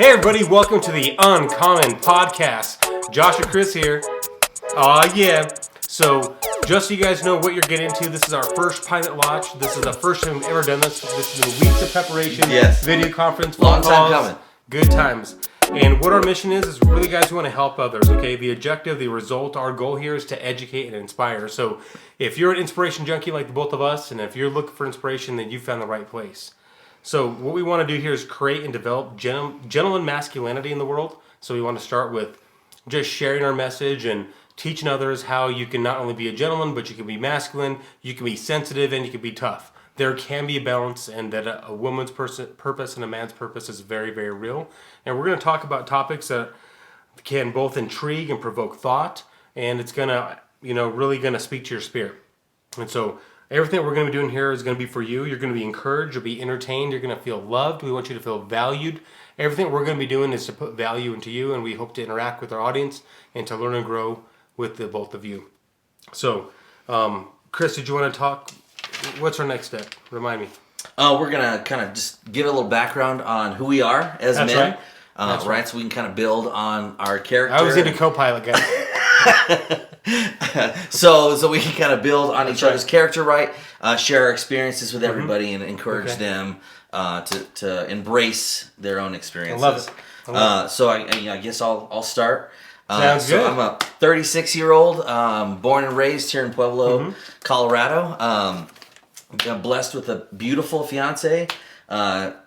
Hey everybody, welcome to the UncomMEN podcast. Josh and Chris here. Yeah. So, just so you guys know what you're getting into, this is our first pilot launch. This is the first time we've ever done this. This has been weeks of preparation. Yes. Video conference, Long phone time calls, coming. good times. And what our mission is really guys who want to help others, okay? The objective, the result, our goal here is to educate and inspire. So, if you're an inspiration junkie like the both of us, and if you're looking for inspiration, then you found the right place. So what we want to do here is create and develop gentleman masculinity in the world. So we want to start with just sharing our message and teaching others how you can not only be a gentleman, but you can be masculine, you can be sensitive, and you can be tough. There can be a balance, and that a woman's purpose and a man's purpose is very, very real. And we're going to talk about topics that can both intrigue and provoke thought, and it's going to, really going to speak to your spirit. And so everything we're going to be doing here is going to be for you. You're going to be encouraged. You'll be entertained. You're going to feel loved. We want you to feel valued. Everything we're going to be doing is to put value into you, and we hope to interact with our audience and to learn and grow with the both of you. So, Chris, did you want to talk? What's our next step? Remind me. We're going to kind of just give a little background on who we are as That's men. Right. Right, so we can kind of build on our character. I was into co-pilot, guys. so we can kind of build on each other's character, right? Share our experiences with everybody and encourage them to embrace their own experiences. I love it. So I guess I'll start. Sounds good. I'm a 36-year-old, born and raised here in Pueblo, Colorado. I'm blessed with a beautiful fiance,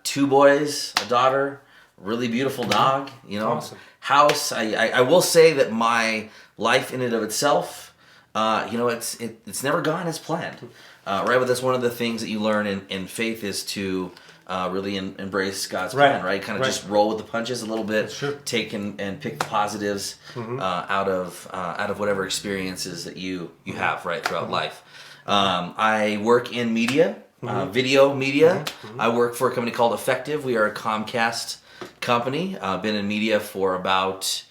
2 boys, a daughter, really beautiful dog. Awesome. House. I will say that my life in and of itself, it's never gone as planned. Right, but that's one of the things that you learn in faith is to really embrace God's plan. Right, kind of just roll with the punches a little bit. Take and pick the positives out of whatever experiences that you have throughout life. I work in media, video media. I work for a company called Effective. We are a Comcast company. Been in media for about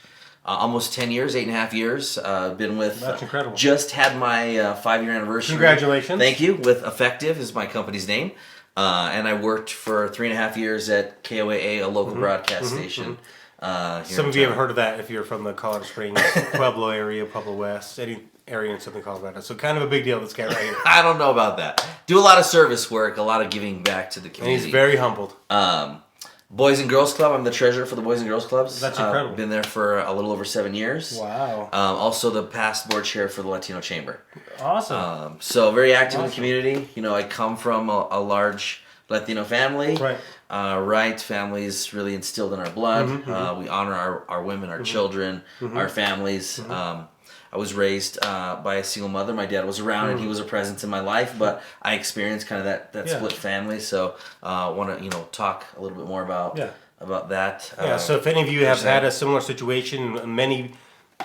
almost 10 years, 8.5 years. Been with. That's incredible. Just had my 5-year anniversary. Congratulations. Thank you. With Effective is my company's name. And I worked for 3.5 years at KOAA, a local broadcast station. Some of you have heard of that if you're from the Colorado Springs, Pueblo area, Pueblo West, any area in Southern Colorado. So kind of a big deal, this guy right here. I don't know about that. Do a lot of service work, a lot of giving back to the community. And he's very humbled. Boys and Girls Club. I'm the treasurer for the Boys and Girls Clubs. That's incredible. Been there for a little over 7 years. Wow. Also the past board chair for the Latino Chamber. Awesome. So very active in the community. I come from a large Latino family. Right. Families really instilled in our blood. We honor our women, our children, our families. I was raised by a single mother. My dad was around and he was a presence in my life, but I experienced kind of that split family. So I want to talk a little bit more about that. So if any of you have had a similar situation,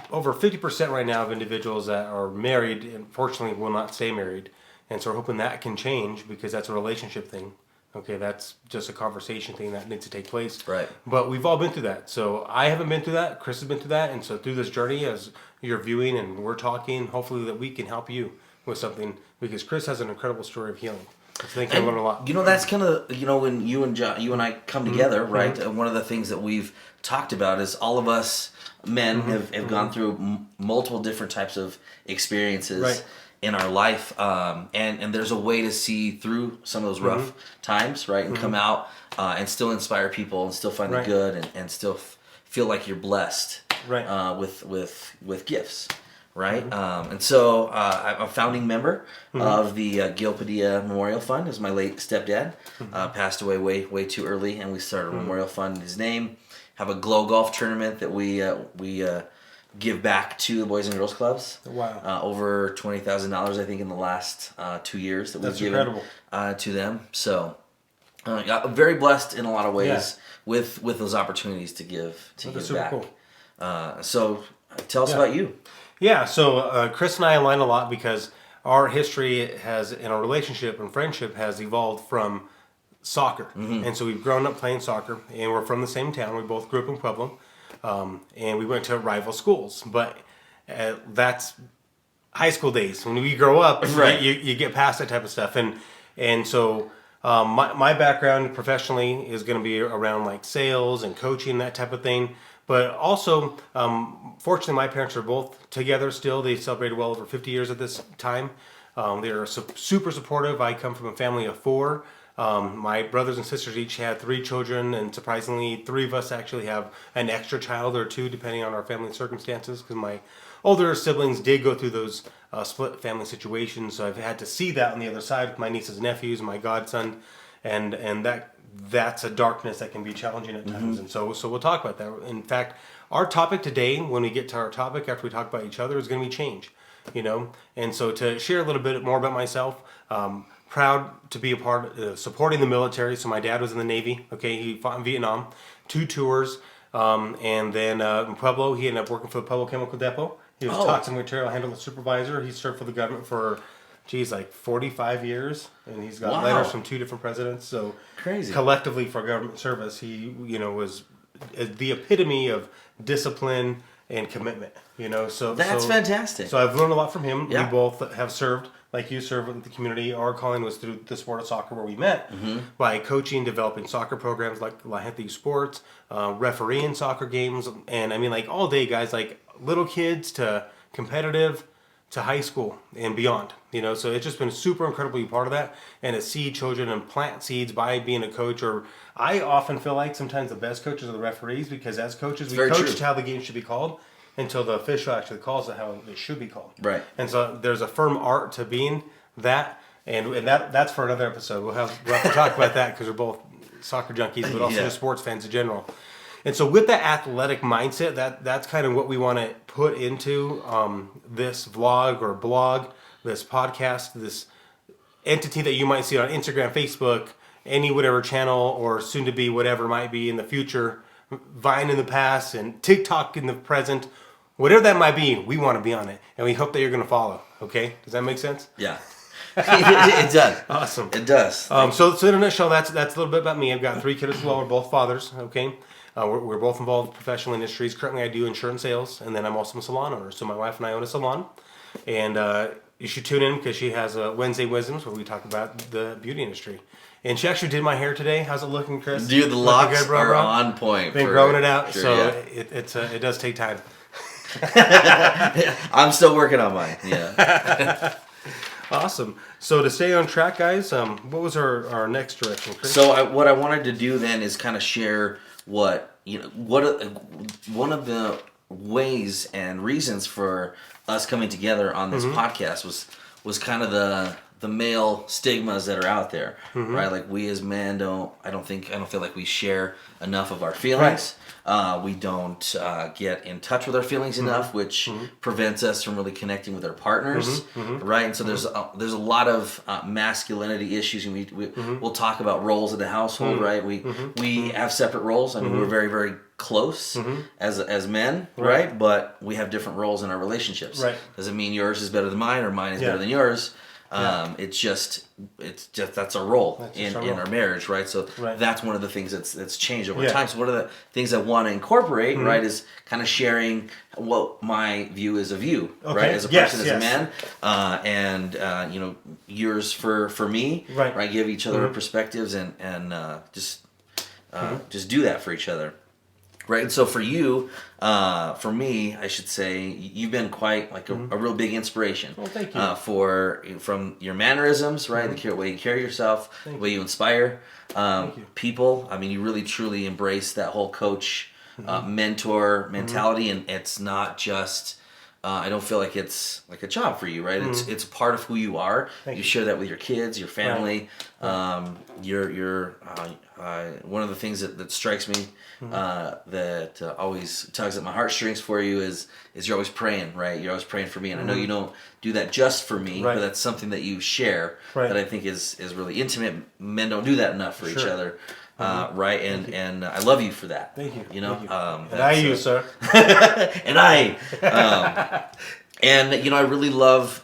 over 50% right now of individuals that are married, unfortunately, will not stay married. And so we're hoping that can change because that's a relationship thing. Okay, that's just a conversation thing that needs to take place. Right. But we've all been through that. So I haven't been through that. Chris has been through that. And so through this journey, as you're viewing and we're talking, hopefully that we can help you with something because Chris has an incredible story of healing. I think I learned a lot. That's kind of, when you and I come together, right? One of the things that we've talked about is all of us men have gone through multiple different types of experiences in our life, and there's a way to see through some of those rough times, right, and come out and still inspire people and still find the good and still feel like you're blessed, with gifts, right? And so I'm a founding member of the Gil Padilla Memorial Fund. As my late stepdad passed away way too early, and we started a memorial fund in his name. Have a glow golf tournament that we give back to the Boys and Girls Clubs. Wow. Over $20,000, I think, in the last 2 years that we've given to them. So, got very blessed in a lot of ways with those opportunities to give back. Cool. So, tell us about you. Yeah. So Chris and I align a lot because our history and our relationship and friendship has evolved from soccer, and so we've grown up playing soccer, and we're from the same town. We both grew up in Pueblo. And we went to rival schools, but that's high school days. When we grow up, you get past that type of stuff, and so My background professionally is going to be around like sales and coaching, that type of thing. But also, fortunately, my parents are both together still. They celebrated well over 50 years at this time. They're super supportive. I come from a family of 4. My brothers and sisters each had 3 children, and surprisingly, 3 of us actually have an extra child or 2, depending on our family circumstances, because my older siblings did go through those split family situations. So I've had to see that on the other side with my nieces and nephews and my godson, and that's a darkness that can be challenging at times. And so we'll talk about that. In fact, our topic today, when we get to our topic after we talk about each other, is going to be change. And so to share a little bit more about myself, proud to be a part of supporting the military. So my dad was in the Navy. Okay, he fought in Vietnam, 2 tours, and then in Pueblo, he ended up working for the Pueblo Chemical Depot. He was toxic material handling supervisor. He served for the government for, like 45 years, and he's got letters from 2 different presidents. So crazy. Collectively for government service, he was the epitome of discipline and commitment. So that's fantastic. So I've learned a lot from him. Yeah. We both have served, like you served with the community. Our calling was through the sport of soccer, where we met by coaching, developing soccer programs like Laheti Sports, refereeing soccer games, and I mean, like all day, guys, like little kids to competitive to high school and beyond. So it's just been super incredible to be part of that, and to see children and plant seeds by being a coach. Or I often feel like sometimes the best coaches are the referees, because as coaches, we coached how the game should be called until the official actually calls it how it should be called. Right. And so there's a firm art to being that, and that's for another episode. We'll have to talk about that, because we're both soccer junkies, but also just sports fans in general. And so with that athletic mindset, that's kind of what we want to put into this vlog or blog, this podcast, this entity that you might see on Instagram, Facebook, any whatever channel, or soon to be whatever might be in the future, Vine in the past and TikTok in the present, whatever that might be, we want to be on it, and we hope that you're going to follow. Okay, does that make sense? Yeah. It does. Awesome. It does. So in a nutshell, that's a little bit about me. I've got 3 kids as well. We're both fathers. Okay, we're both involved in professional industries. Currently, I do insurance sales, and then I'm also a salon owner. So my wife and I own a salon, and you should tune in, because she has Wednesday Wisdoms, where we talk about the beauty industry. And she actually did my hair today. How's it looking, Chris? Dude, the locks are on point. Been growing it out, sure, so it does take time. I'm still working on mine. Yeah. Awesome. So to stay on track, guys, what was our next direction, Chris? So what I wanted to do then is kind of share what one of the ways and reasons for us coming together on this podcast was kind of the male stigmas that are out there, right? Like, we as men I don't feel like we share enough of our feelings. Right. We don't get in touch with our feelings enough, which prevents us from really connecting with our partners, right? And so there's a lot of masculinity issues, and we'll talk about roles in the household, right? We have separate roles. I mean, we're very, very close as men, right? But we have different roles in our relationships. Right. Doesn't mean yours is better than mine or mine is better than yours. It's just that's a role in our marriage, right? So that's one of the things that's changed over time. So one of the things I want to incorporate, right, is kind of sharing what my view is of you, right, as a person, as a man, and yours for me, right? Give each other perspectives and just do that for each other. Right, and so for you, for me, I should say, you've been quite like a real big inspiration. Well, thank you. From your mannerisms, right, the way you carry yourself, the way you inspire people. I mean, you really truly embrace that whole coach, mentor mentality, and it's not just. I don't feel like it's like a job for you, right? It's a part of who you are. You share that with your kids, your family. You're one of the things that strikes me that always tugs at my heartstrings for you is you're always praying, right? You're always praying for me, and I know you don't do that just for me, but that's something that you share that I think is really intimate. Men don't do that enough for each other. Right, and I love you for that. Thank you. You know, and I you, sir. And I, and I really love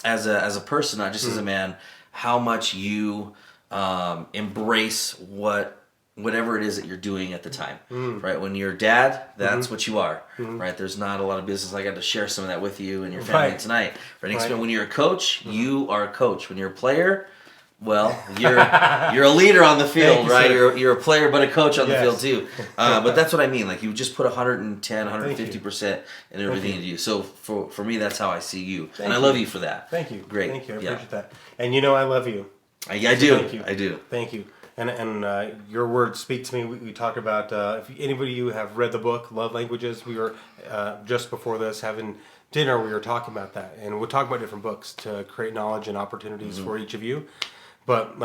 as a person, not just as a man, how much you embrace whatever it is that you're doing at the time. Right, when you're a dad, that's what you are. Right, there's not a lot of business. I got to share some of that with you and your family tonight. Right, when you're a coach, you are a coach. When you're a player, Well, you're a leader on the field, you, right? sir. You're a player, but a coach on the Yes. field too. But that's what I mean. Like you just put 110, 150% in everything you do. So for me, that's how I see you, and I love you for that. Thank you. Great. Thank you. I appreciate that. And you know I love you. I do. Thank you. I do. Thank you. And your words speak to me. We talk about if anybody you have read the book Love Languages. We were just before this having dinner. We were talking about that, and we'll talk about different books to create knowledge and opportunities for each of you. But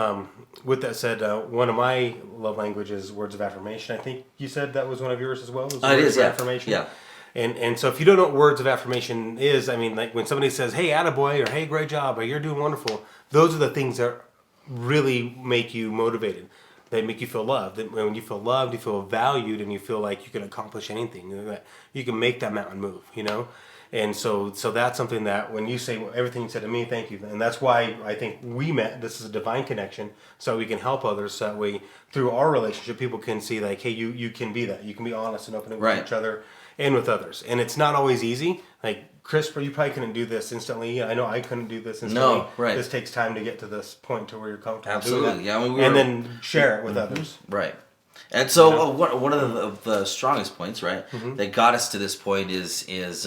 with that said, one of my love languages is words of affirmation. I think you said that was one of yours as well. It words is, of yeah. affirmation. Yeah. And so if you don't know what words of affirmation is, I mean, like when somebody says, "Hey, attaboy," or "Hey, great job," or "You're doing wonderful," those are the things that really make you motivated. They make you feel loved. When you feel loved, you feel valued, and you feel like you can accomplish anything. You can make that mountain move, you know? And so that's something that when you say everything you said to me, thank you. And that's why I think we met. This is a divine connection, so we can help others. So that way, through our relationship, people can see like, hey, you can be that. You can be honest and open with each other and with others. And it's not always easy. Like, Chris, you probably couldn't do this instantly. I know I couldn't do this instantly. No, right. This takes time to get to this point to where you're comfortable Absolutely. doing that. Yeah, I mean, and then share it with others. Right. And so one of the strongest points, right, that got us to this point is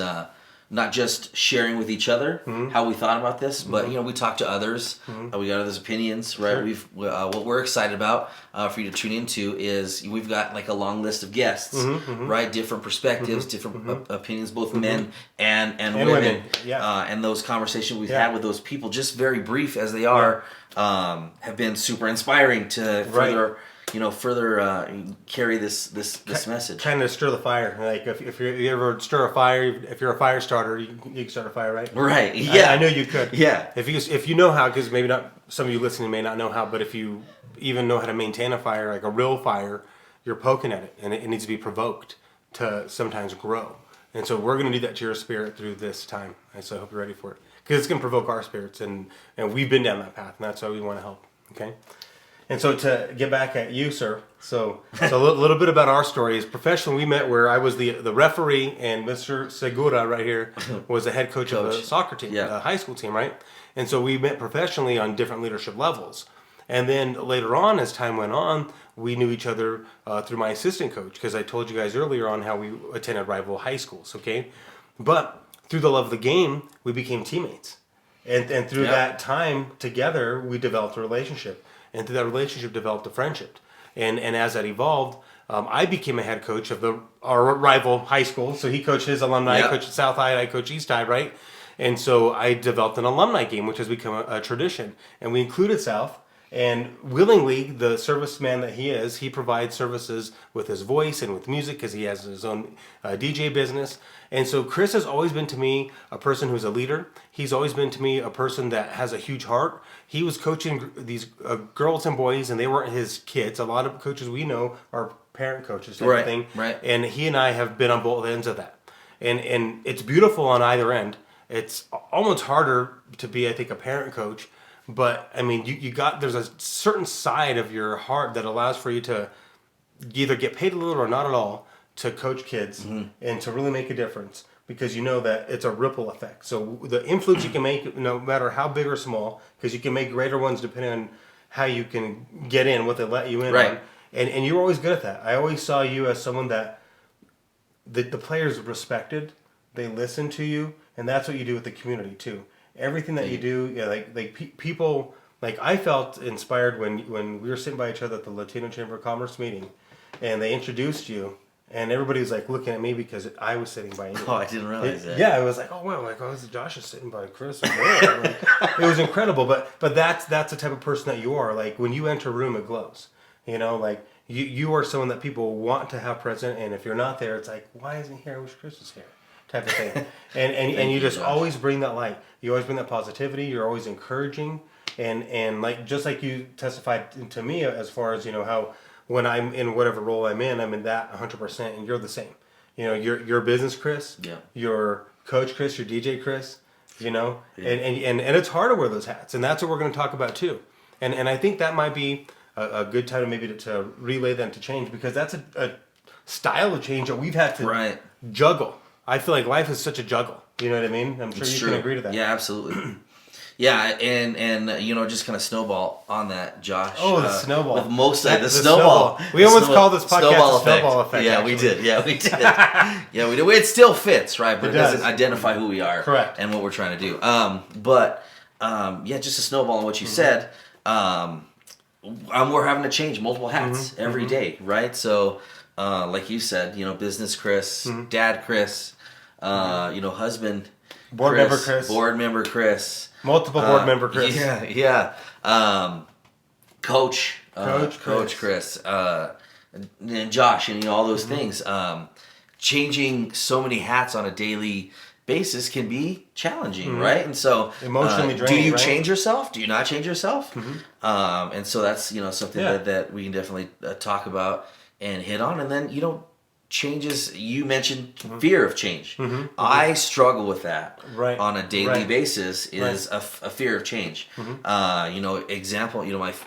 not just sharing with each other how we thought about this, but we talk to others. We got others' opinions, right? Sure. What we're excited about for you to tune into is we've got like a long list of guests, right? Different perspectives, different opinions, both men and women. Yeah. And those conversations we've had with those people, just very brief as they are, have been super inspiring to further carry this message. Kind of stir the fire. Like if you ever stir a fire, if you're a fire starter, you can start a fire, right? Right. Yeah. I know you could. Yeah. If you know how, because maybe not some of you listening may not know how, but if you even know how to maintain a fire, like a real fire, you're poking at it, and it needs to be provoked to sometimes grow. And so we're going to do that to your spirit through this time. And so I hope you're ready for it, because it's going to provoke our spirits, and we've been down that path, and that's why we want to help. Okay. And so to get back at you, sir, so a little bit about our story is professionally we met where I was the referee and Mr. Segura right here was the head coach of the soccer team, the high school team, right? And so we met professionally on different leadership levels. And then later on, as time went on, we knew each other through my assistant coach, because I told you guys earlier on how we attended rival high schools, okay? But through the love of the game, we became teammates. And through that time together, we developed a relationship. And through that relationship, developed a friendship. And as that evolved, I became a head coach of our rival high school. So he coached his alumni, I coached South High, I coached East High, right? And so I developed an alumni game, which has become a tradition. And we included South. And willingly, the serviceman that he is, he provides services with his voice and with music, because he has his own DJ business. And so Chris has always been to me a person who's a leader. He's always been to me a person that has a huge heart. He was coaching these girls and boys, and they weren't his kids. A lot of coaches we know are parent coaches type of thing. Right. And he and I have been on both ends of that. And it's beautiful on either end. It's almost harder to be, I think, a parent coach. But I mean, there's a certain side of your heart that allows for you to either get paid a little or not at all to coach kids and to really make a difference, because you know that it's a ripple effect. So the influence you can make, no matter how big or small, because you can make greater ones depending on how you can get in, what they let you in on. And you're always good at that. I always saw you as someone that the players respected, they listened to you, and that's what you do with the community too. Everything that you do, people, like I felt inspired when we were sitting by each other at the Latino Chamber of Commerce meeting, and they introduced you, and everybody was like looking at me because I was sitting by you. Oh, I didn't realize that. Yeah, it was like, oh wow, like Josh is sitting by Chris. It was incredible, but that's the type of person that you are. Like when you enter a room, it glows. Like you are someone that people want to have present, and if you're not there, it's like, why isn't he here? I wish Chris was here. Type of thing. And you just always bring that light. You always bring that positivity. You're always encouraging. And like just like you testified to me as far as, how when I'm in whatever role I'm in that 100%, and you're the same. Your business Chris, your coach Chris, your DJ Chris, and it's hard to wear those hats. And that's what we're going to talk about too. And I think that might be a good time maybe to relay that to change, because that's a style of change that we've had to juggle. I feel like life is such a juggle. You know what I mean? I'm sure you can agree to that. Yeah, absolutely. Yeah, and just kind of snowball on that, Josh. Oh, the snowball. With most of the snowball. We almost called this podcast the snowball effect. Yeah, actually. we did. Yeah, we did. Yeah, we did. It still fits, right? But it doesn't identify who we are. Correct. And what we're trying to do. Just a snowball on what you said. We're having to change multiple hats every day, right? So, like you said, business Chris, dad Chris, husband Board member Chris. Multiple board member Chris. Yeah. Coach Chris, and Josh, and all those things. Changing so many hats on a daily basis can be challenging, right? And so, emotionally draining. Do you right? change yourself? Do you not change yourself? And so that's something that we can definitely talk about and hit on. And then changes. You mentioned fear of change. I struggle with that on a daily basis. Is a fear of change. Example.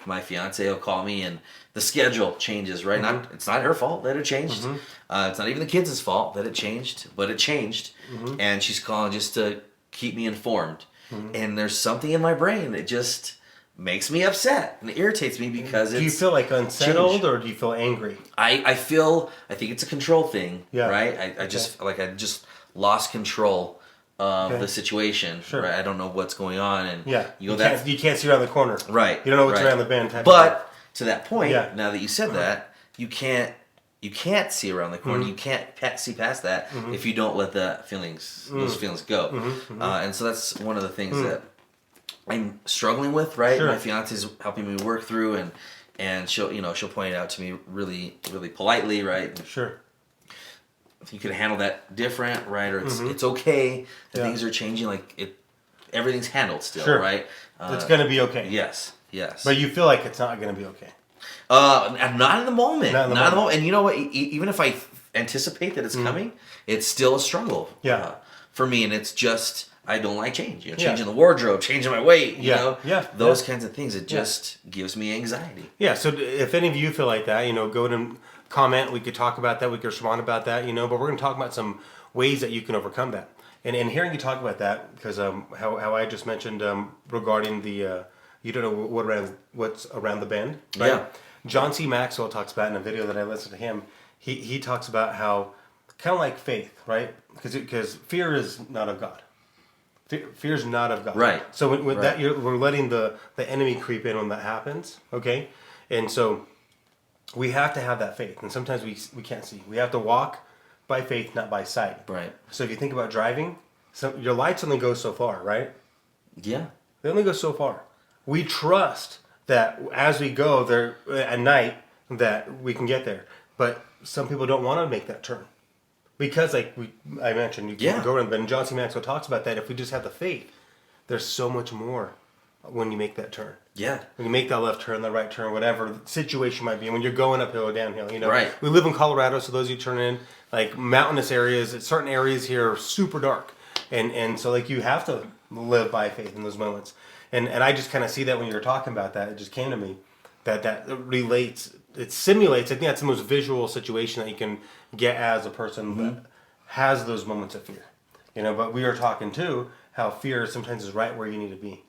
My fiance will call me and the schedule changes. Right, it's not her fault that it changed. It's not even the kids' fault that it changed, but it changed, and she's calling just to keep me informed. And there's something in my brain that just makes me upset and it irritates me because do you feel like unsettled changed. Or do you feel angry? I think it's a control thing, right? I just feel like I just lost control of the situation. Sure. Right? I don't know what's going on, and you can't see around the corner, right? You don't know what's around the bend. But to that point, now that you said that, you can't see around the corner. You can't see past that if you don't let those feelings go. And so that's one of the things that I'm struggling with, right? Sure. My fiance's helping me work through, and she'll point it out to me really, really politely, right? Sure. You can handle that different, right? Or it's okay that things are changing. Everything's handled still, right? It's gonna be okay. Yes. But you feel like it's not gonna be okay. Not in the moment. Not in the moment. And you know what? Even if I anticipate that it's coming, it's still a struggle. For me, and it's just. I don't like change. Changing the wardrobe, changing my weight, those kinds of things. It just gives me anxiety. Yeah. So if any of you feel like that, go and comment. We could talk about that. We could respond about that. But we're going to talk about some ways that you can overcome that. And hearing you talk about that, because how I just mentioned regarding the you don't know what's around the bend, right? Yeah. John C. Maxwell talks about in a video that I listened to him. He talks about how kind of like faith, right? Because fear is not of God. Fear is not of God. Right. So with that, we're letting the enemy creep in when that happens. Okay, and so we have to have that faith, and sometimes we can't see. We have to walk by faith, not by sight. Right. So if you think about driving, so your lights only go so far, right? Yeah. They only go so far. We trust that as we go there at night that we can get there, but some people don't want to make that turn. Because, I mentioned, you can go around, but John C. Maxwell talks about that. If we just have the faith, there's so much more when you make that turn. Yeah. When you make that left turn, the right turn, whatever the situation might be. When you're going uphill or downhill, Right. We live in Colorado, so those of you turn in, mountainous areas, certain areas here are super dark. And so, you have to live by faith in those moments. And I just kind of see that when you were talking about that. It just came to me that relates. It simulates. I think that's the most visual situation that you can get as a person that has those moments of fear. But we are talking too how fear sometimes is right where you need to be.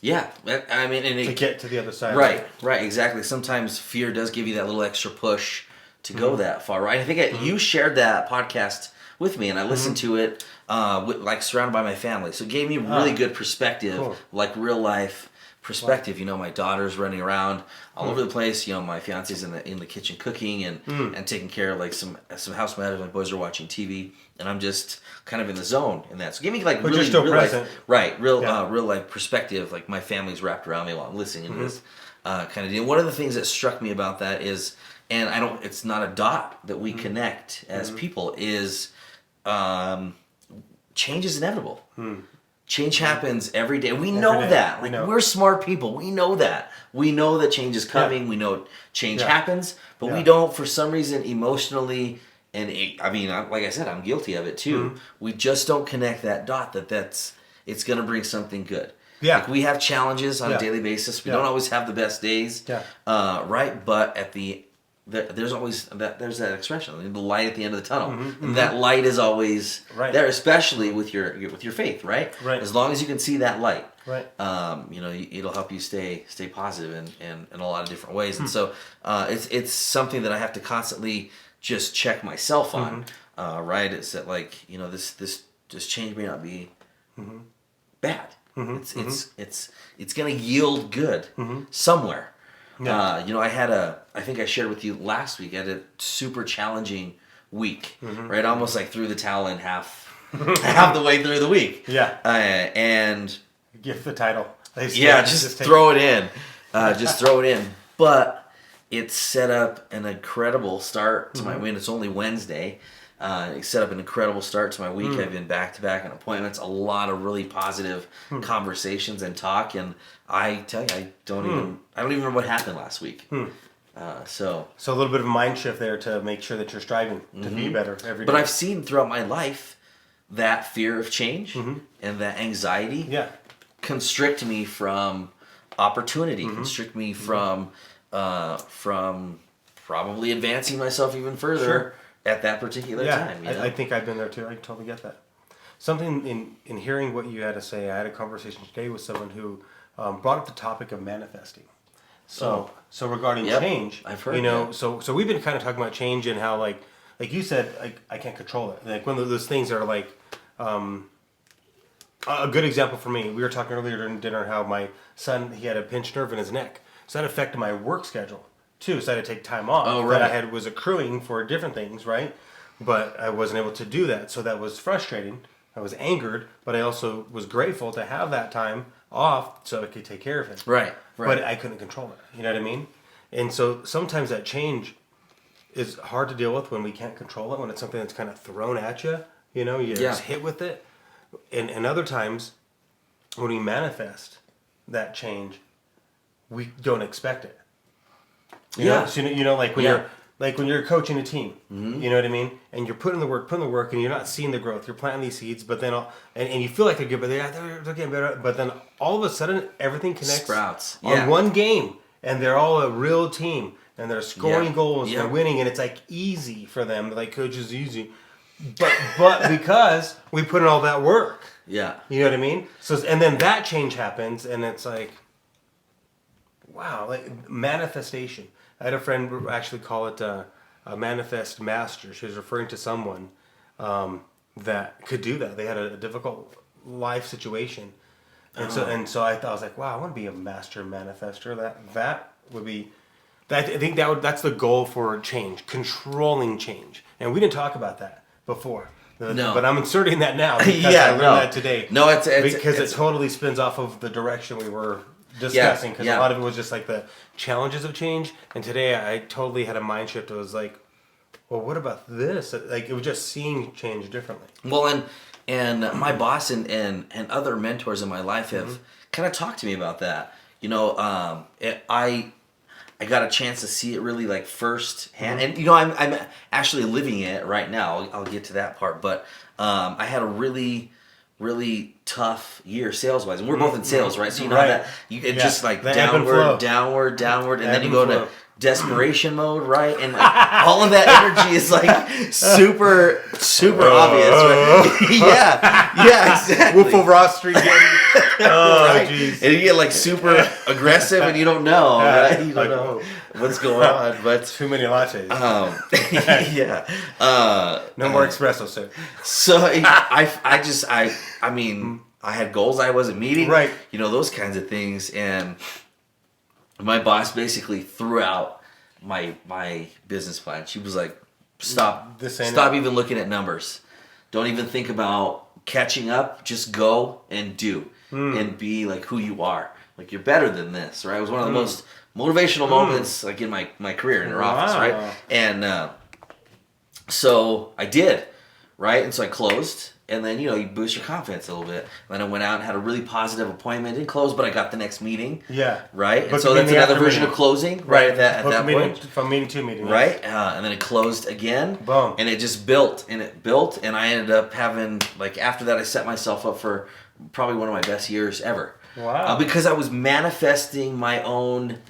Yeah, I mean, to get to the other side. Right, exactly. Sometimes fear does give you that little extra push to go that far, right? I think you shared that podcast with me, and I listened to it, surrounded by my family. So it gave me really good perspective, real life perspective. My daughter's running around all over the place. My fiance's in the kitchen cooking and taking care of some house matters. My boys are watching TV, and I'm just kind of in the zone in that. So give me but really, you're still real present. real life perspective. My family's wrapped around me while I'm listening to this kind of deal. One of the things that struck me about that is, and it's not a dot that we connect as people, is change is inevitable. Change happens every day. We know that. We're smart people. We know that. We know that change is coming. We know change happens, but we don't, for some reason, emotionally, and like I said, I'm guilty of it too. We just don't connect that dot it's going to bring something good. Yeah. We have challenges on a daily basis. We don't always have the best days. Yeah. Right? But at the there's always there's that expression, the light at the end of the tunnel. And that light is always there, especially with your faith, right? Right. As long as you can see that light, right. It'll help you stay positive in a lot of different ways. And so it's something that I have to constantly just check myself on, right? It's that, like, this change may not be bad. It's going to yield good somewhere. Yeah. I think I shared with you last week, I had a super challenging week, right? Almost like threw the towel in half the way through the week. Yeah. And give the title. Just throw it in. Just throw it in. But it set up an incredible start to my week. It's only Wednesday. It set up an incredible start to my week. I've been back-to-back on appointments, a lot of really positive conversations and talk, and I tell you, I don't even remember what happened last week. So a little bit of a mind shift there to make sure that you're striving to be better every day. But I've seen throughout my life that fear of change and that anxiety constrict me from opportunity, constrict me from probably advancing myself even further at that particular time. I think I've been there too. I totally get that. Something in hearing what you had to say, I had a conversation today with someone who brought up the topic of manifesting. So regarding change, I've heard so we've been kind of talking about change and how, like you said, I can't control it. Like, one of those things are like, a good example for me, we were talking earlier during dinner how my son, he had a pinched nerve in his neck. So that affected my work schedule too. So I had to take time off that I was accruing for different things, right? But I wasn't able to do that. So that was frustrating. I was angered, but I also was grateful to have that time off so I could take care of him. Right. But I couldn't control it. You know what I mean? And so sometimes that change is hard to deal with when we can't control it, when it's something that's kind of thrown at you. You just hit with it. And other times, when we manifest that change, we don't expect it. You know? So, like when you're coaching a team, you know what I mean? And you're putting the work, and you're not seeing the growth. You're planting these seeds, but then and you feel like they're good, but they're getting better. But then all of a sudden, everything connects sprouts on one game, and they're all a real team, and they're scoring goals, and they're winning, and it's like easy for them. Like, coach is easy, but because we put in all that work, you know what I mean? So, and then that change happens, and it's like, wow, like manifestation. I had a friend actually call it a manifest master. She was referring to someone that could do that. They had a difficult life situation, and so I was like, wow, I want to be a master manifester. That would be. I think that's the goal for change, controlling change, and we didn't talk about that before. No, but I'm inserting that now because I learned that today. No, it's because it totally spins off of the direction we were discussing, because a lot of it was just like the challenges of change, and today I totally had a mind shift. It was like, well, what about this? Like, it was just seeing change differently. Well, and my boss and other mentors in my life have kind of talked to me about that. I got a chance to see it really like firsthand, and I'm actually living it right now. I'll get to that part, but I had a really tough year sales wise, and we're both in sales, right? So you know that just like downward, and then you go to desperation mode, right? And like, all of that energy is like super obvious, right? Exactly. Wolf of Wall Street getting jeez. And you get like super aggressive, and you don't know, right? You don't know what's going on, but too many lattes. No more espresso, sir. So I mean, I had goals I wasn't meeting, right? Those kinds of things, and my boss basically threw out my business plan. She was like, stop even looking at numbers. Don't even think about catching up. Just go and do and be like who you are. Like, you're better than this, right? It was one of the most motivational moments like in my career in her office, right? And so I did, right? And so I closed. And then, you boost your confidence a little bit. And then I went out and had a really positive appointment. Didn't close, but I got the next meeting. Yeah. Right? And so that's another version of closing, right? At that point. From meeting to meeting. Right? And then it closed again. Boom. And it just built. And it built. And I ended up having, like, after that, I set myself up for probably one of my best years ever. Wow. Because I was manifesting my own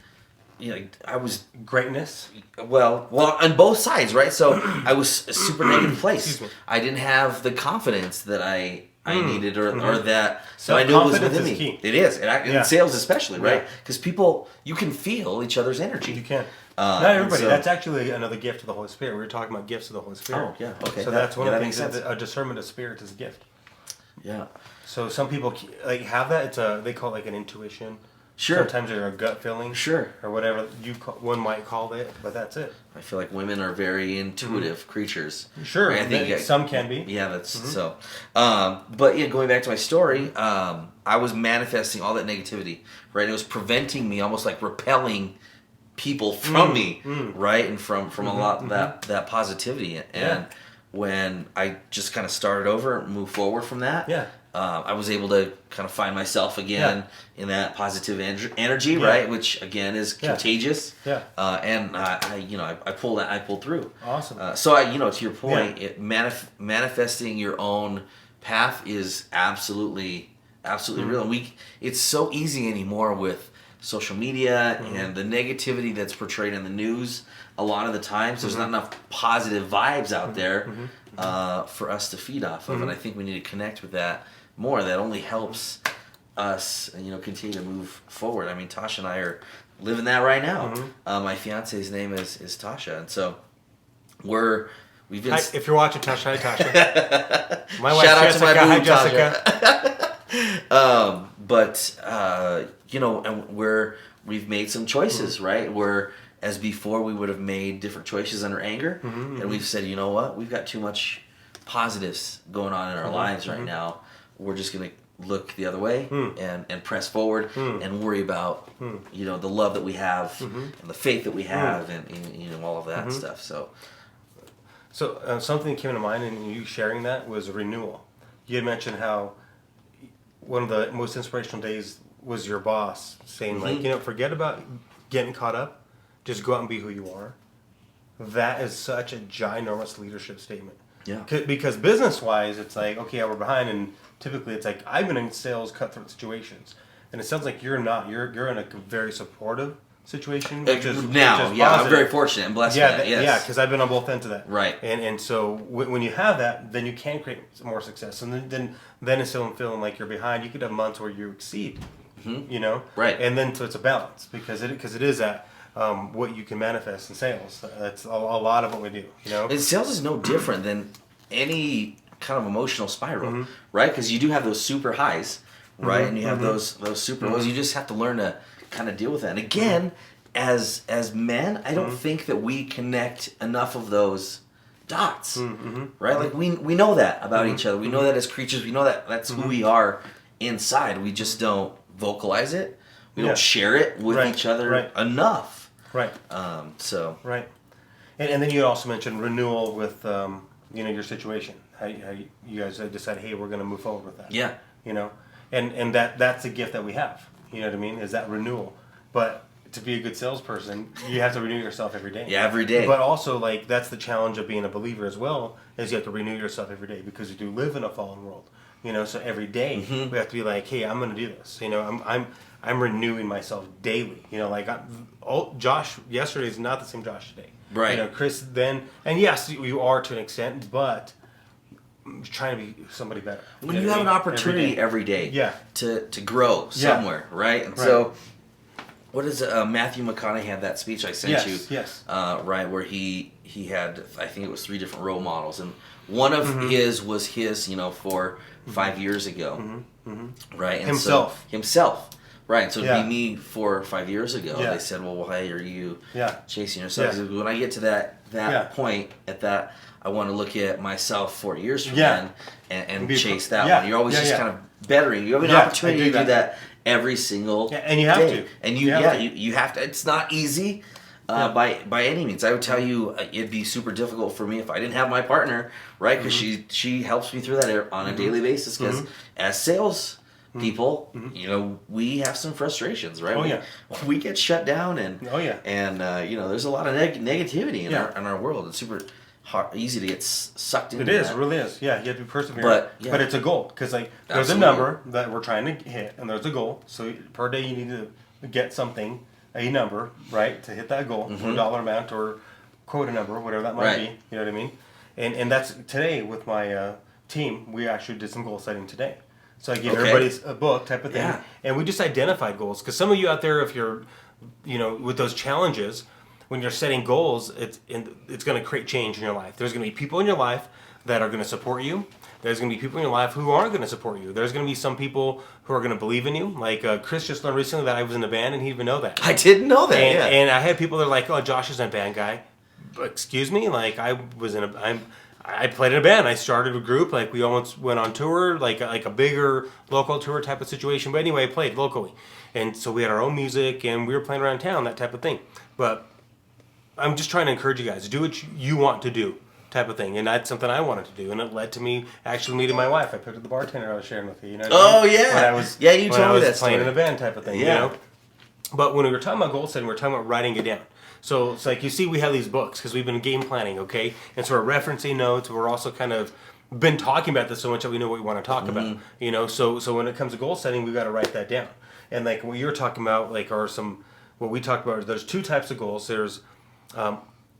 I was Greatness. well on both sides, right? So I was a super negative place. Excuse me. I didn't have the confidence that I needed or that So I knew it was confidence within is me. key. It is, in sales especially, right? Yeah. Because people, you can feel each other's energy. You can. Uh, Not everybody. so- That's actually another gift of the Holy Spirit. We were talking about gifts of the Holy Spirit. Oh, yeah, okay. So That- that's one yeah, of that the makes things. sense. That a discernment of spirits is a gift. Yeah. So some people like have that. They call it like an intuition. Sure. Sometimes they're a gut feeling. Sure. Or whatever one might call it, but that's it. I feel like women are very intuitive creatures. Sure. Right? I think Some can be. Yeah, that's so. But yeah, going back to my story, I was manifesting all that negativity, right? And it was preventing me, almost like repelling people from me, right? And from a lot that positivity. And when I just kind of started over and moved forward from that, I was able to kind of find myself again in that positive energy, right? Which again is contagious. Yeah. And I pulled through. Awesome. So to your point, manifesting your own path is absolutely real. And it's so easy anymore with social media and the negativity that's portrayed in the news. A lot of the times, there's not enough positive vibes out there for us to feed off of, and I think we need to connect with that more. That only helps us, continue to move forward. I mean, Tasha and I are living that right now. My fiance's name is Tasha, and so we've been. Hi, if you're watching, Tasha, hi Tasha. My wife Shout out Jessica. to my Hi boo, Jessica. But and we've made some choices, right? Where as before we would have made different choices under anger, and we've said, you know what, we've got too much positives going on in our lives right now. We're just gonna look the other way and press forward and worry about the love that we have and the faith that we have and all of that stuff. So Something that came to mind in you sharing that was renewal. You had mentioned how one of the most inspirational days was your boss saying, forget about getting caught up, just go out and be who you are. That is such a ginormous leadership statement. Yeah. Because business-wise, it's like, okay, we're behind, and typically it's like, I've been in sales cutthroat situations, and it sounds like you're not. You're in a very supportive situation, which is I'm positive. very fortunate and blessed for that. Yes. Yeah, because I've been on both ends of that. Right. And so when you have that, then you can create more success. And then instead of feeling like you're behind, you could have months where you exceed. Right. And then so it's a balance because it is that what you can manifest in sales. That's a lot of what we do. And sales is no different than any kind of emotional spiral, right? Because you do have those super highs, right? And you have those super lows. You just have to learn to kind of deal with that. And again, as men, I don't think that we connect enough of those dots, right? Like we know that about each other. We know that as creatures. We know that that's who we are inside. We just don't vocalize it. We don't share it with each other enough. Right. Right. And then you also mentioned renewal with your situation. How you guys decided, hey, we're going to move forward with that. Yeah. And that's a gift that we have. You know what I mean? Is that renewal. But to be a good salesperson, you have to renew yourself every day. Yeah, every day. But also, that's the challenge of being a believer as well, is you have to renew yourself every day because you do live in a fallen world. So every day we have to be like, hey, I'm going to do this. I'm renewing myself daily. Josh yesterday is not the same Josh today. Right. Chris then, and yes, you are to an extent, but I'm trying to be somebody better. When you have an opportunity every day to grow somewhere, right? And so, what is Matthew McConaughey had that speech I sent you? Yes. Right, where he had, I think it was 3 different role models, and one of his was his, for 5 years ago, right? And himself. Right, so it'd be me 4 or 5 years ago. They said, "Well, why are you chasing yourself?" Yeah. When I get to that point, I want to look at myself 4 years from then and chase that one. You're always just kind of bettering. You have an opportunity to do that every single day. And you have to. And you have to. It's not easy by any means. I would tell you it'd be super difficult for me if I didn't have my partner, right? Because she helps me through that on a daily basis. Because as sales people, we have some frustrations, right? We get shut down, and there's a lot of negativity in our world. It's super easy to get sucked into. It really is. Yeah, you have to be perseverant. But it's a goal because there's a number that we're trying to hit, and there's a goal. So per day you need to get something a number, right, to hit that goal, or dollar amount, or quota number, whatever that might be. You know what I mean? And that's today with my team. We actually did some goal setting today. So I gave everybody a book type of thing, and we just identified goals. Because some of you out there, if you're, with those challenges, when you're setting goals, it's going to create change in your life. There's going to be people in your life that are going to support you. There's going to be people in your life who aren't going to support you. There's going to be some people who are going to believe in you. Like Chris just learned recently that I was in a band, and he didn't even know that. I didn't know that. And I had people that are like, "Oh, Josh is a band guy." But, excuse me, like I played in a band. I started a group. Like we almost went on tour, like a bigger local tour type of situation. But anyway, I played locally, and so we had our own music, and we were playing around town, that type of thing. But I'm just trying to encourage you guys to do what you want to do, type of thing, and that's something I wanted to do, and it led to me actually meeting my wife. I picked up the bartender I was sharing with you. You know what I mean? Yeah. When I was, you told me that playing story. in a band type of thing. But when we were talking about goal setting, we were talking about writing it down. So it's like, you see, we have these books because we've been game planning, okay, and so we're referencing notes. We're also kind of been talking about this so much that we know what we want to talk about. So when it comes to goal setting, we've got to write that down. And like what you're talking about, like, what we talked about. There's two types of goals. There's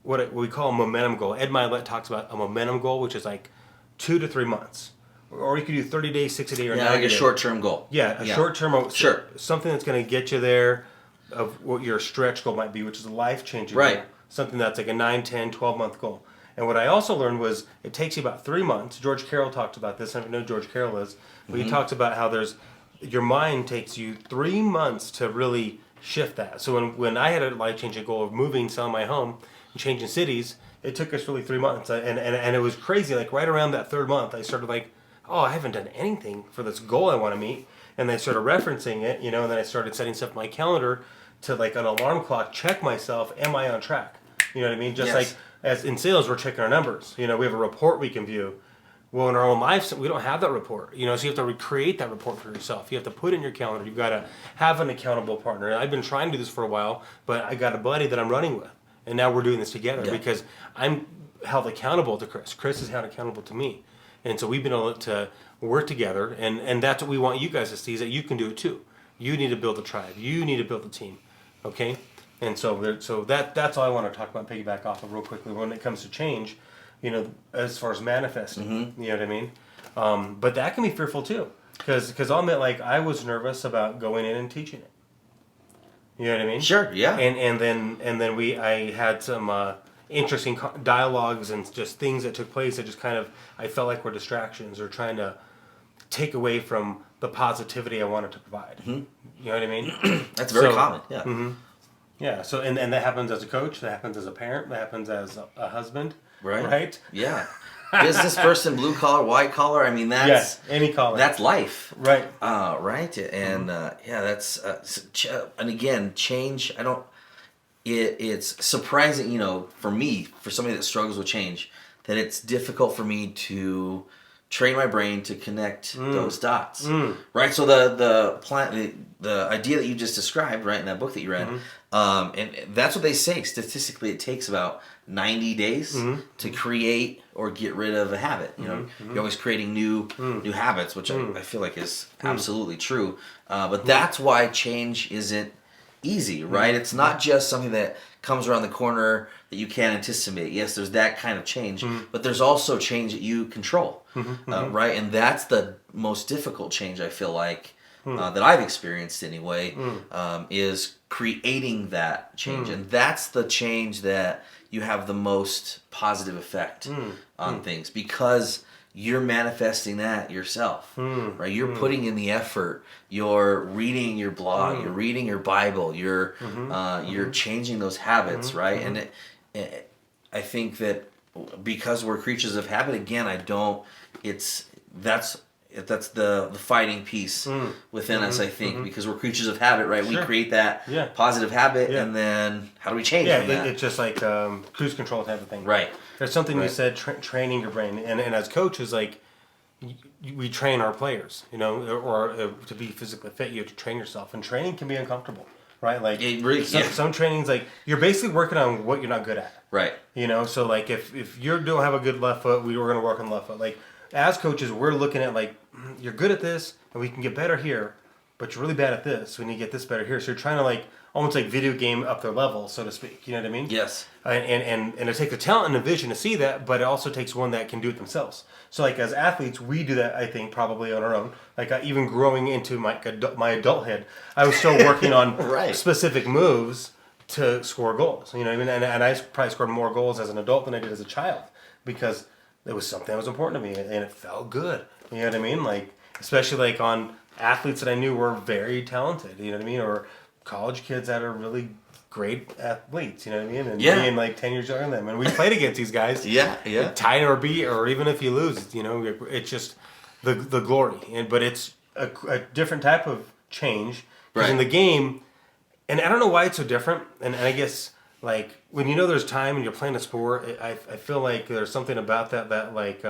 what we call a momentum goal. Ed Milet talks about a momentum goal, which is like 2 to 3 months, or you could do 30 days, 60 days, or 90 like a days. short-term goal. Yeah, a short-term. Sure. Something that's going to get you there, of what your stretch goal might be, which is a life-changing goal. Something that's like a 9, 10, 12-month goal. And what I also learned was it takes you about 3 months. George Carroll talked about this. I don't know who George Carroll is, but he talks about how your mind takes you 3 months to really shift that. So when I had a life-changing goal of moving, selling my home, and changing cities, it took us really 3 months. And it was crazy. Like right around that third month, I started like, oh, I haven't done anything for this goal I want to meet. And I started referencing it, and then I started setting stuff in my calendar to like an alarm clock, check myself, am I on track? You know what I mean? Just like as in sales, we're checking our numbers. We have a report we can view. Well, in our own lives, we don't have that report. So you have to recreate that report for yourself. You have to put it in your calendar. You've got to have an accountable partner. I've been trying to do this for a while, but I got a buddy that I'm running with. And now we're doing this together because I'm held accountable to Chris. Chris is held accountable to me. And so we've been able to work together. And that's what we want you guys to see, is that you can do it too. You need to build a tribe. You need to build a team. Okay? And so that's all I want to talk about, piggyback off of real quickly when it comes to change, as far as manifesting. You know what I mean? But that can be fearful too. Because I'll admit, like, I was nervous about going in and teaching it. You know what I mean? Sure, yeah. And then I had some interesting dialogues and just things that took place that just kind of, I felt like were distractions or trying to take away from the positivity I wanted to provide. You know what I mean? That's very common. Yeah. Yeah. So and that happens as a coach. That happens as a parent. That happens as a husband. Right. Yeah. Business person, blue collar, white collar. I mean, that's any collar. That's life. Right. Right. And that's and again, change. It's surprising, for me, for somebody that struggles with change, that it's difficult for me to train my brain to connect those dots. Right. So the idea that you just described, right, in that book that you read, and that's what they say. Statistically, it takes about 90 days to create or get rid of a habit. You're always creating new habits, which I feel like is absolutely true. But that's why change isn't easy, right? It's not just something that comes around the corner that you can't anticipate. Yes, there's that kind of change, but there's also change that you control, right? And that's the most difficult change, I feel like, that I've experienced anyway, is creating that change. And that's the change that you have the most positive effect on things, because you're manifesting that yourself, right? You're putting in the effort. You're reading your blog. You're reading your Bible. You're changing those habits, right? And I think that because we're creatures of habit, again, that's the fighting piece within us, I think, because we're creatures of habit, right? Sure. We create that positive habit, and then how do we change from that? It's just like cruise control type of thing. Right. There's something you said, training your brain. And as coaches, like, we train our players, or to be physically fit, you have to train yourself. And training can be uncomfortable, right? Like, some trainings, like, you're basically working on what you're not good at. Right. So, like, if you don't have a good left foot, we're going to work on the left foot. Like, as coaches, we're looking at, like, you're good at this, and we can get better here, but you're really bad at this. We need to get this better here. So you're trying to, like, almost like video game up their level, so to speak. You know what I mean? Yes. And it takes a talent and a vision to see that, but it also takes one that can do it themselves. So like as athletes, we do that, I think, probably on our own. Like even growing into my adulthood, I was still working on Right. specific moves to score goals. You know what I mean? And I probably scored more goals as an adult than I did as a child because it was something that was important to me and it felt good. You know what I mean? Like especially like on athletes that I knew were very talented. You know what I mean? Or college kids that are really great athletes, you know what I mean? And being like 10 years younger than them. And we played against these guys. Yeah. Tie or beat, or even if you lose, you know, it's just the glory. But it's a different type of change. Because in the game, and I don't know why it's so different, and I guess, like, when you know there's time and you're playing a sport, I feel like there's something about that like,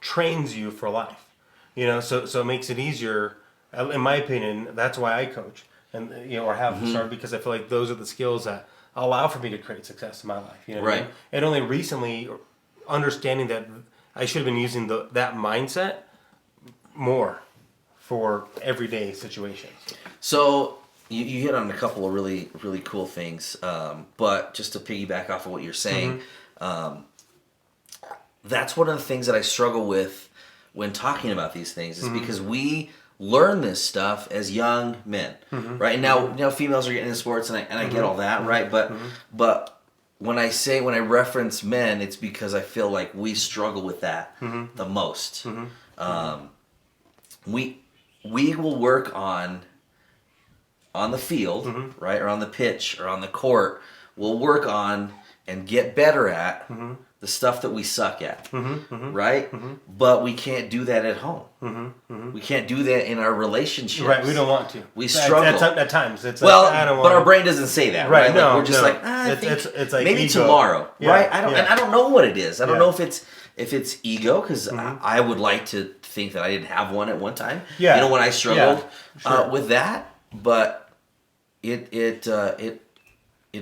trains you for life. You know, so it makes it easier. In my opinion, that's why I coach. And or have started because I feel like those are the skills that allow for me to create success in my life. You know what I mean? And only recently understanding that I should have been using that mindset more for everyday situations. So you hit on a couple of really, really cool things. But just to piggyback off of what you're saying, that's one of the things that I struggle with when talking about these things is because we learn this stuff as young men, right? And now females are getting into sports, and I get all that, right? But when I reference men, it's because I feel like we struggle with that the most. We will work on the field, right, or on the pitch, or on the court. We'll work on and get better at the stuff that we suck at, right? But we can't do that at home. We can't do that in our relationships. Right, we don't want to. We struggle. At times. It's well, like, I don't but want our brain doesn't say that, right? Like, No, we're just like, I think it's like maybe ego. tomorrow, right? And I don't know what it is. I don't know if it's ego, because I would like to think that I didn't have one at one time. Yeah. You know, when I struggled Sure. with that, but it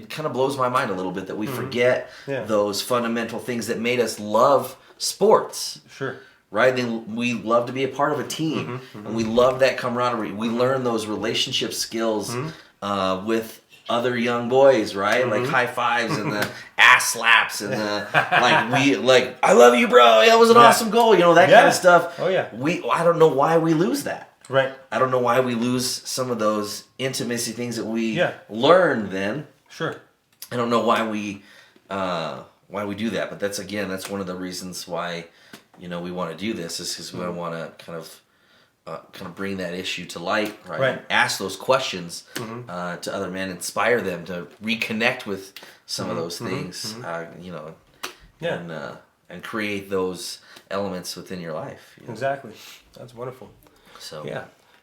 kind of blows my mind a little bit that we forget those fundamental things that made us love sports. Sure. Right? Then we love to be a part of a team, and we love that camaraderie. We learn those relationship skills with other young boys, right? Like high fives and the ass slaps and the I love you, bro. That was an awesome goal. You know, that kind of stuff. Oh yeah. I don't know why we lose that. Right. I don't know why we lose some of those intimacy things that we learned then. Sure. I don't know why we do that, but that's one of the reasons why we want to do this, is because we want to kind of bring that issue to light, right? And ask those questions to other men, inspire them to reconnect with some of those things, and create those elements within your life. Exactly. That's wonderful. So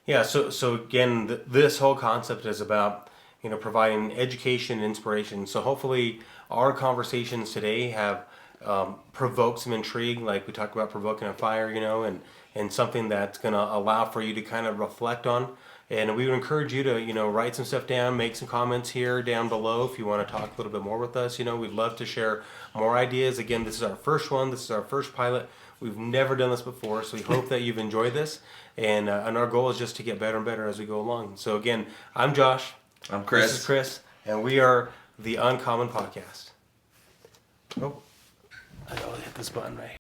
yeah. So again, this whole concept is about providing education and inspiration. So hopefully our conversations today have provoked some intrigue, like we talked about provoking a fire, and something that's going to allow for you to kind of reflect on. And we would encourage you to, write some stuff down, make some comments here down below if you want to talk a little bit more with us. We'd love to share more ideas. Again, this is our first one. This is our first pilot. We've never done this before, so we hope that you've enjoyed this. And our goal is just to get better and better as we go along. So again, I'm Josh. I'm Chris. This is Chris, and we are the UncomMEN Podcast. Oh, I gotta hit this button right here.